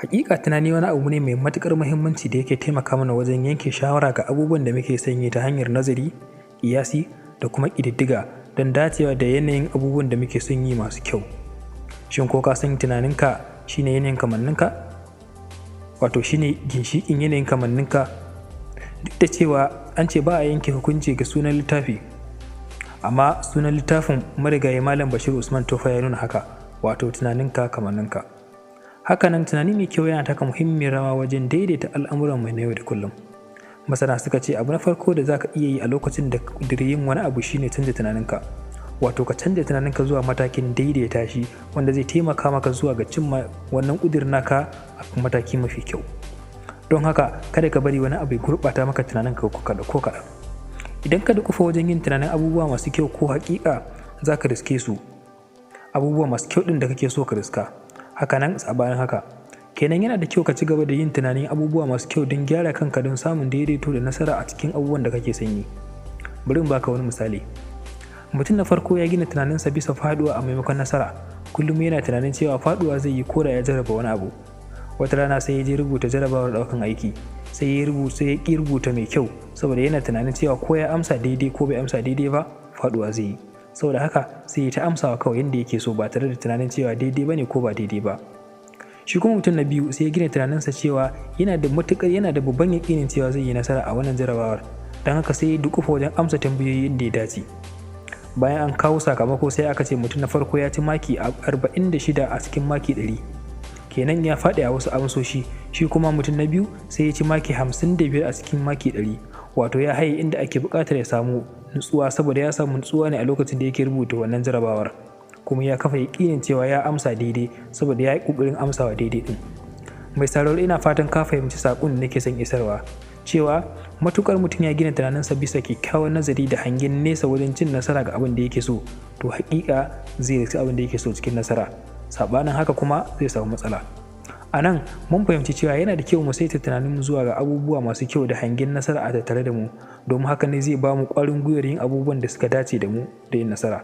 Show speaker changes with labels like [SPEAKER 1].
[SPEAKER 1] Hakika tunani wani abu ne mai matuƙar muhimmanci da yake taimaka mana wajen yanke shawara ga abubuwan da muke son yi ta hanyar nazari, ƙiyasi da kuma ƙididdiga don dacewa da yanayin abubuwan da muke son yi masu kyau. Shin ko ka san tunaninka shine yanayin kamanninka? Wato shine ginshiƙin yanayin kamanninka? Duk da cewa an ce ba a yanke hukunci ga sunan littafi, amma sunan littafin marigayi Malam Bashir Usman Tofa ya nuna haka, wato tunaninka kamanninka. Hakanan tunani mai kyau yana taka muhimmiyar rawa wajen daidaita al'amuran mai na yau da kullum. Masana suka ce abu na farko da za ka iya yi a lokacin da ƙudiri yin wani abu shine canza tunaninka. Wato ka canza tunaninka zuwa matakin daidaita shi wanda zai taimaka maka zuwa ga cimma wannan ƙudirin naka a mataki mafi kyau. Don haka kada ka bari wani abu ya gurɓata maka tunaninka ko kaɗan. Idan ka dukufa wajen yin tunanin abubuwa masu kyau ko haƙiƙa za ka riske su, abubuwa masu kyau ɗin da kake so ka riska. Hakanan sabanin haka kenan yana da kyau ka ci gaba da yin tunanin abubuwa masu kyau don gyara kanka don samun daidaito da nasara a cikin abubuwan da kake son yi. Bari in baka wani misali. Mutum na farko ya gina tunaninsa bisa faduwa a maimakon nasara. Kullum yana tunanin cewa faduwa zai yi ko da ya jarraba wani abu. Wata rana sai ya je rubuta jarrabawar ɗaukan aiki, sai ya ƙi rubuta mai kyau saboda yana tunanin cewa ko ya amsa daidai ko bai amsa daidai ba faduwa zai yi. Saboda haka sai ya ta amsawa kawai yadda yake so ba tare da tunanin cewa daidai bane ko ba daidai ba. Shi kuma mutum na biyu sai ya gina tunaninsa cewa yana da babban yaƙinin cewa zai yi nasara a wannan jarrabawar, don haka sai ya dukufa wajen amsa tambayoyi yadda ya dace. Bayan an kawo sakamako sai aka ce mutum na farko ya ci maki 46 a cikin maki 100, kenan ya faɗi a wasu amsoshi. Shi kuma mutum na biyu sai ya ci maki 55 a cikin maki 100, wato ya haye inda ake buƙatar ya samu nutsuwa saboda ya samu nutsuwa ne a lokacin da yake rubuta wannan jarabawar, kuma ya kafa yaƙinin cewa ya amsa daidai saboda ya yi ƙoƙarin amsawa daidai ɗin. Mai sauraro, ina fatan ka fahimci saƙon da nake son isarwa, cewa matuƙar mutum ya gina tunaninsa bisa kyakkyawan nazari da hangen nesa wajen cin nasara ga abin da yake so, to haƙiƙa zai riski abin da yake so cikin nasara. Saɓanin haka kuma zai samu matsala. A nan mun fahimci cewa yana da kyau mu saita tunaninmu zuwa ga abubuwa masu kyau da hangen nasara a tattare da mu, domin haka ne zai ba mu ƙwarin gwiwar yin abubuwan da suka dace da mu da yin nasara.